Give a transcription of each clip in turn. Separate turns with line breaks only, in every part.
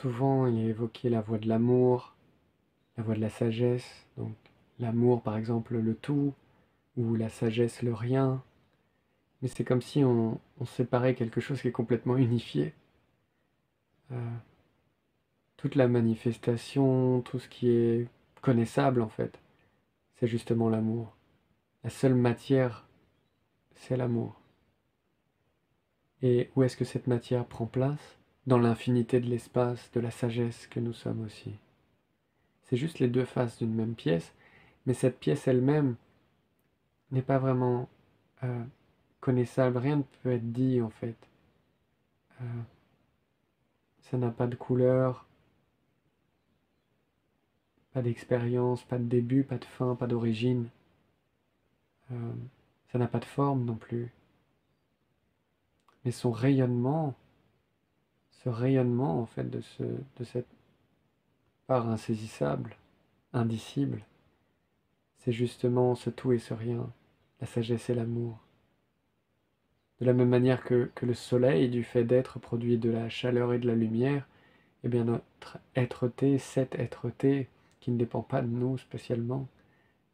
Souvent, il est évoqué la voie de l'amour, la voie de la sagesse. Donc, l'amour, par exemple, le tout, ou la sagesse, le rien. Mais c'est comme si on séparait quelque chose qui est complètement unifié. Euh, Toute la manifestation, tout ce qui est connaissable, en fait, c'est justement l'amour. La seule matière, c'est l'amour. Et où est-ce que cette matière prend place? Dans l'infinité de l'espace, de la sagesse que nous sommes aussi. C'est juste les deux faces d'une même pièce, mais cette pièce elle-même n'est pas vraiment euh, connaissable. Rien ne peut être dit en fait. Euh, Ça n'a pas de couleur, pas d'expérience, pas de début, pas de fin, pas d'origine. Euh, Ça n'a pas de forme non plus. Mais son rayonnement, ce rayonnement en fait de cette part insaisissable, indicible, c'est justement ce tout et ce rien, la sagesse et l'amour. De la même manière que le soleil, du fait d'être, produit de la chaleur et de la lumière, eh bien notre être-té, cette être-té, qui ne dépend pas de nous spécialement,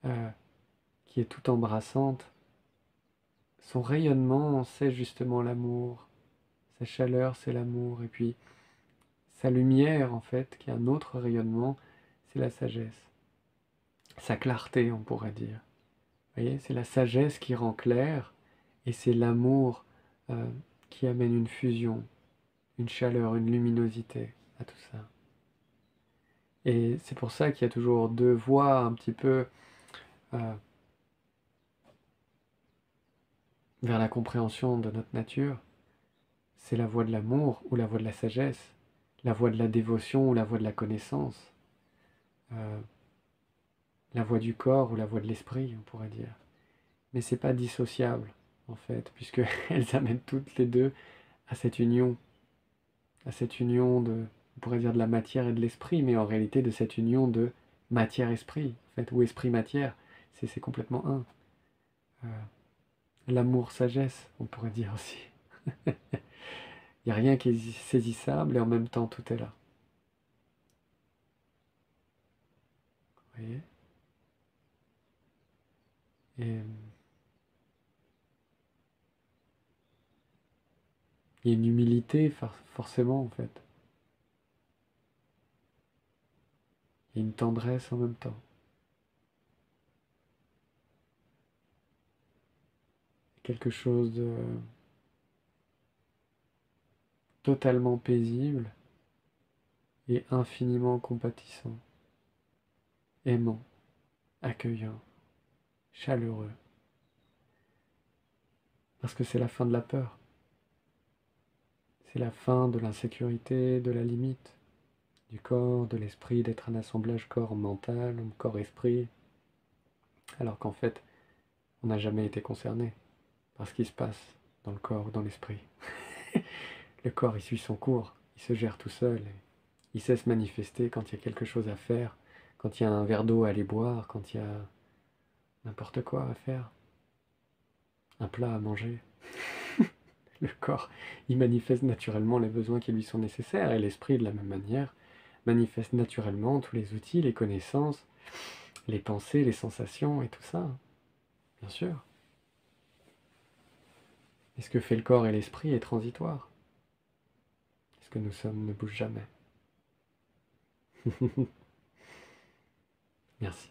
euh, qui est tout embrassante, son rayonnement, c'est justement l'amour. Sa chaleur, c'est l'amour. Et puis sa lumière, en fait, qui est un autre rayonnement, c'est la sagesse. Sa clarté, on pourrait dire. Vous voyez, c'est la sagesse qui rend clair, et c'est l'amour euh, qui amène une fusion, une chaleur, une luminosité à tout ça. Et c'est pour ça qu'il y a toujours deux voies un petit peu euh, vers la compréhension de notre nature. C'est la voie de l'amour ou la voie de la sagesse, la voie de la dévotion ou la voie de la connaissance, euh, la voie du corps ou la voie de l'esprit, on pourrait dire. Mais c'est pas dissociable, en fait, puisque elles amènent toutes les deux à cette union de, on pourrait dire de la matière et de l'esprit, mais en réalité de cette union de matière-esprit, en fait, ou esprit-matière, c'est complètement un. Euh, L'amour-sagesse, on pourrait dire aussi. Il n'y a rien qui est saisissable et en même temps tout est là. Vous voyez? Et il y a une humilité forcément en fait. Il y a une tendresse en même temps. Quelque chose de totalement paisible et infiniment compatissant, aimant, accueillant, chaleureux. Parce que c'est la fin de la peur. C'est la fin de l'insécurité, de la limite, du corps, de l'esprit, d'être un assemblage corps mental, corps-esprit, alors qu'en fait, on n'a jamais été concerné par ce qui se passe dans le corps ou dans l'esprit. Le corps, il suit son cours, il se gère tout seul, et il sait se manifester quand il y a quelque chose à faire, quand il y a un verre d'eau à aller boire, quand il y a n'importe quoi à faire, un plat à manger. Le corps, il manifeste naturellement les besoins qui lui sont nécessaires, et l'esprit, de la même manière, manifeste naturellement tous les outils, les connaissances, les pensées, les sensations et tout ça, bien sûr. Et ce que fait le corps et l'esprit est transitoire. Ce que nous sommes ne bouge jamais. Merci.